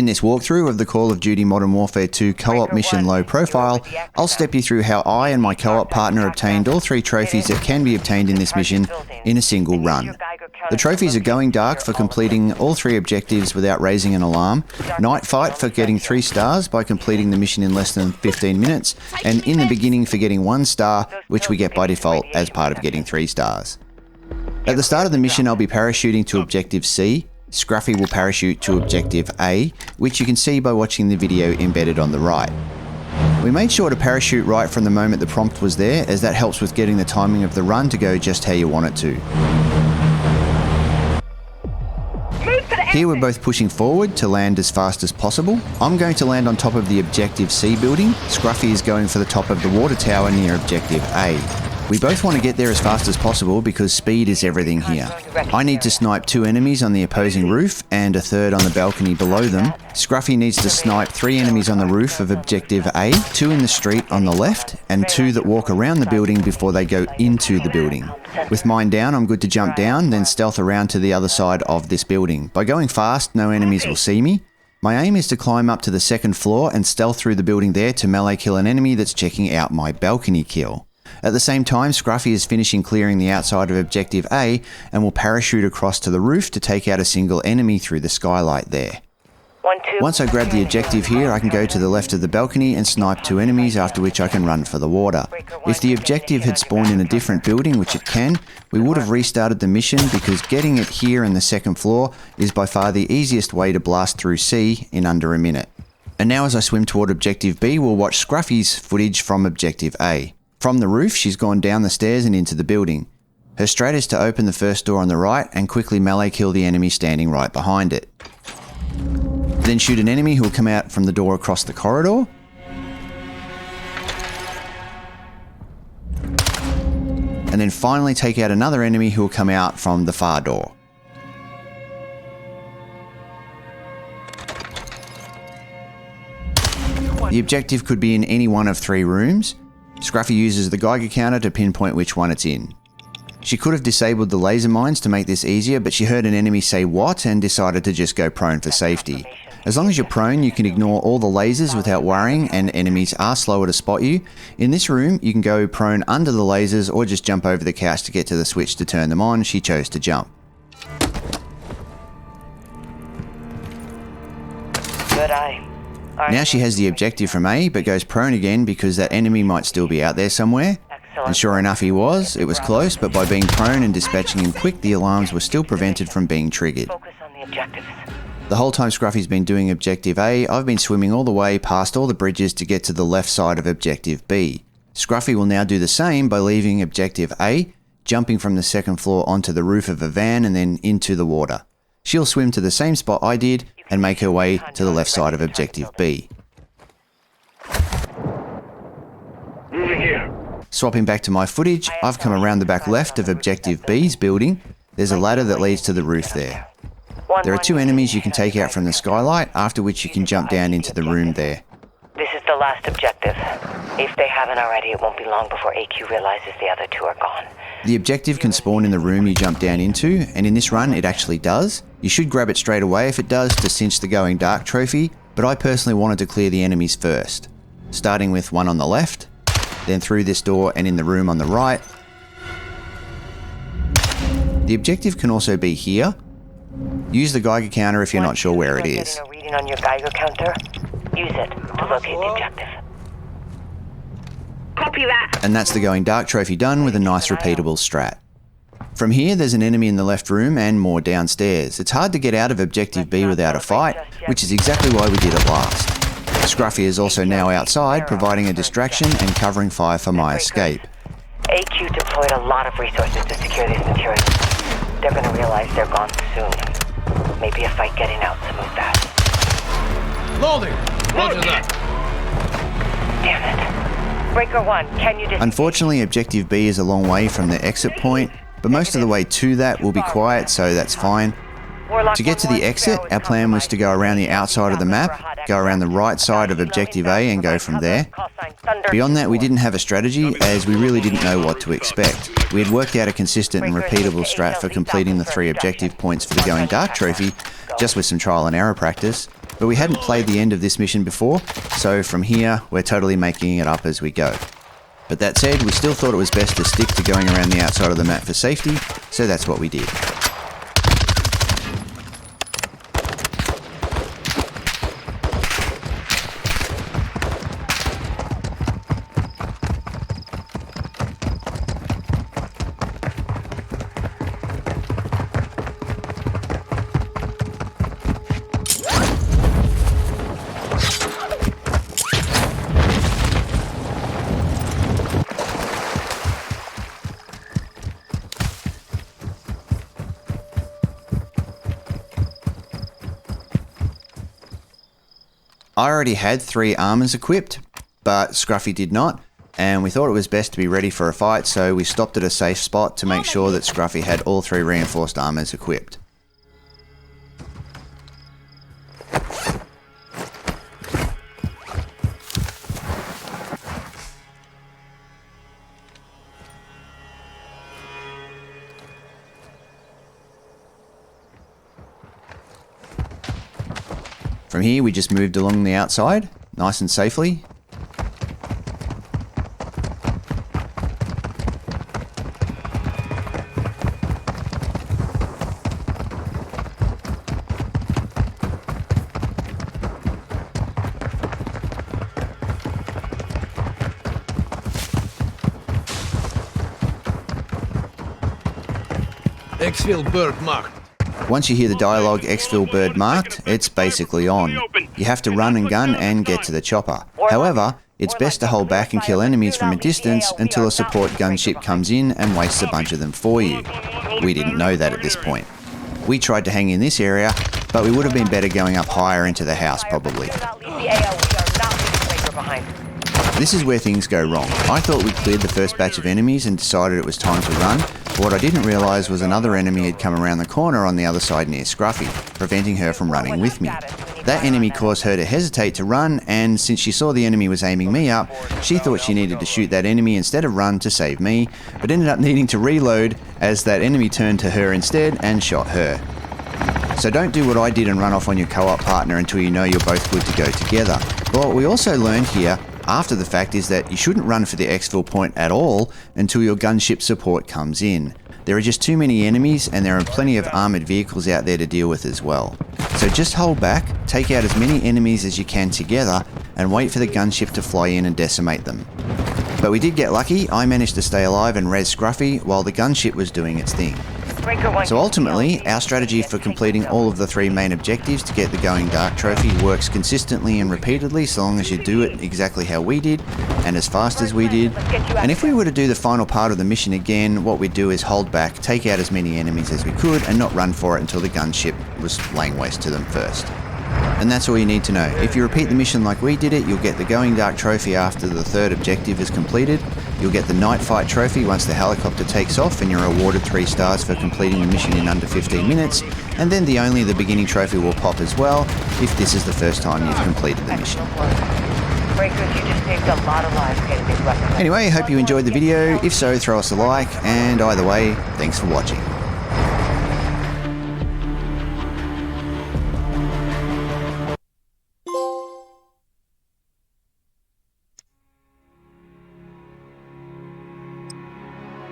In this walkthrough of the Call of Duty Modern Warfare 2 co-op mission Low Profile, I'll step you through how I and my co-op partner obtained all 3 trophies that can be obtained in this mission in a single run. The trophies are Going Dark for completing all 3 objectives without raising an alarm, Night Fight for getting 3 stars by completing the mission in less than 15 minutes, and In the Beginning for getting 1 star, which we get by default as part of getting 3 stars. At the start of the mission, I'll be parachuting to Objective C. Scruffy will parachute to Objective A, which you can see by watching the video embedded on the right. We made sure to parachute right from the moment the prompt was there, as that helps with getting the timing of the run to go just how you want it to. Here we're both pushing forward to land as fast as possible. I'm going to land on top of the Objective C building. Scruffy is going for the top of the water tower near Objective A. We both want to get there as fast as possible because speed is everything here. I need to snipe 2 enemies on the opposing roof and a 3rd on the balcony below them. Scruffy needs to snipe 3 enemies on the roof of Objective A, 2 in the street on the left, and 2 that walk around the building before they go into the building. With mine down, I'm good to jump down, then stealth around to the other side of this building. By going fast, no enemies will see me. My aim is to climb up to the 2nd floor and stealth through the building there to melee kill an enemy that's checking out my balcony kill. At the same time, Scruffy is finishing clearing the outside of Objective A and will parachute across to the roof to take out a single enemy through the skylight there. Once I grab the objective here, I can go to the left of the balcony and snipe 2 enemies, after which I can run for the water. If the objective had spawned in a different building, which it can, we would have restarted the mission because getting it here in the 2nd floor is by far the easiest way to blast through C in under a minute. And now as I swim toward Objective B, we'll watch Scruffy's footage from Objective A. From the roof, she's gone down the stairs and into the building. Her strat is to open the first door on the right and quickly melee kill the enemy standing right behind it. Then shoot an enemy who will come out from the door across the corridor. And then finally take out another enemy who will come out from the far door. The objective could be in any one of 3 rooms. Scruffy uses the Geiger counter to pinpoint which one it's in. She could have disabled the laser mines to make this easier, but she heard an enemy say what and decided to just go prone for safety. As long as you're prone, you can ignore all the lasers without worrying, and enemies are slower to spot you. In this room, you can go prone under the lasers or just jump over the couch to get to the switch to turn them on. She chose to jump. Good eye. Now she has the objective from A, but goes prone again because that enemy might still be out there somewhere. And sure enough he was. It was close, but by being prone and dispatching him quick, the alarms were still prevented from being triggered. Focus on the objectives. The whole time Scruffy's been doing Objective A, I've been swimming all the way past all the bridges to get to the left side of Objective B. Scruffy will now do the same by leaving Objective A, jumping from the 2nd floor onto the roof of a van and then into the water. She'll swim to the same spot I did and make her way to the left side of Objective B. Moving here. Swapping back to my footage, I've come around the back left of Objective B's building. There's a ladder that leads to the roof there. There are 2 enemies you can take out from the skylight, after which you can jump down into the room there. This is the last objective. If they haven't already, it won't be long before AQ realizes the other 2 are gone. The objective can spawn in the room you jump down into, and in this run it actually does. You should grab it straight away if it does to cinch the Going Dark trophy, but I personally wanted to clear the enemies first. Starting with one on the left, then through this door and in the room on the right. The objective can also be here. Use the Geiger counter if you're not sure where it is. Getting a reading on your Geiger counter? Use it to locate the objective. Copy that. And that's the Going Dark trophy done with a nice repeatable strat. From here, there's an enemy in the left room and more downstairs. It's hard to get out of Objective B without a fight, which is exactly why we did it last. Scruffy is also now outside, providing a distraction and covering fire for my escape. AQ deployed a lot of resources to secure these materials. They're gonna realize they're gone soon. Maybe a fight getting out some of that. Loading! Roger that. Damn it. Breaker 1, can you Unfortunately, Objective B is a long way from the exit point, but most of the way to that will be quiet, so that's fine. To get to the exit, our plan was to go around the outside of the map, go around the right side of Objective A and go from there. Beyond that, we didn't have a strategy, as we really didn't know what to expect. We had worked out a consistent and repeatable strat for completing the 3 objective points for the Going Dark trophy, just with some trial and error practice. but we hadn't played the end of this mission before, so from here, we're totally making it up as we go. But that said, we still thought it was best to stick to going around the outside of the map for safety, so that's what we did. I already had 3 armors equipped, but Scruffy did not, and we thought it was best to be ready for a fight, so we stopped at a safe spot to make sure that Scruffy had all 3 reinforced armors equipped. From here, we just moved along the outside, nice and safely. Exfil bird marked. Once you hear the dialogue exfil bird marked, it's basically on. You have to run and gun and get to the chopper. However, it's best to hold back and kill enemies from a distance until a support gunship comes in and wastes a bunch of them for you. We didn't know that at this point. We tried to hang in this area, but we would have been better going up higher into the house probably. This is where things go wrong. I thought we cleared the first batch of enemies and decided it was time to run, but what I didn't realise was another enemy had come around the corner on the other side near Scruffy, preventing her from running with me. That enemy caused her to hesitate to run, and since she saw the enemy was aiming me up, she thought she needed to shoot that enemy instead of run to save me, but ended up needing to reload as that enemy turned to her instead and shot her. So don't do what I did and run off on your co-op partner until you know you're both good to go together. But what we also learned here after the fact is that you shouldn't run for the exfil point at all until your gunship support comes in. There are just too many enemies and there are plenty of armoured vehicles out there to deal with as well. So just hold back, take out as many enemies as you can together and wait for the gunship to fly in and decimate them. But we did get lucky. I managed to stay alive and res Scruffy while the gunship was doing its thing. So ultimately, our strategy for completing all of the 3 main objectives to get the Going Dark trophy works consistently and repeatedly so long as you do it exactly how we did and as fast as we did. And if we were to do the final part of the mission again, what we'd do is hold back, take out as many enemies as we could and not run for it until the gunship was laying waste to them first. And that's all you need to know. If you repeat the mission like we did it, you'll get the Going Dark trophy after the 3rd objective is completed. You'll get the Night Fight trophy once the helicopter takes off and you're awarded 3 stars for completing the mission in under 15 minutes. And then the beginning trophy will pop as well if this is the first time you've completed the mission. Anyway, I hope you enjoyed the video. If so, throw us a like, and either way, thanks for watching.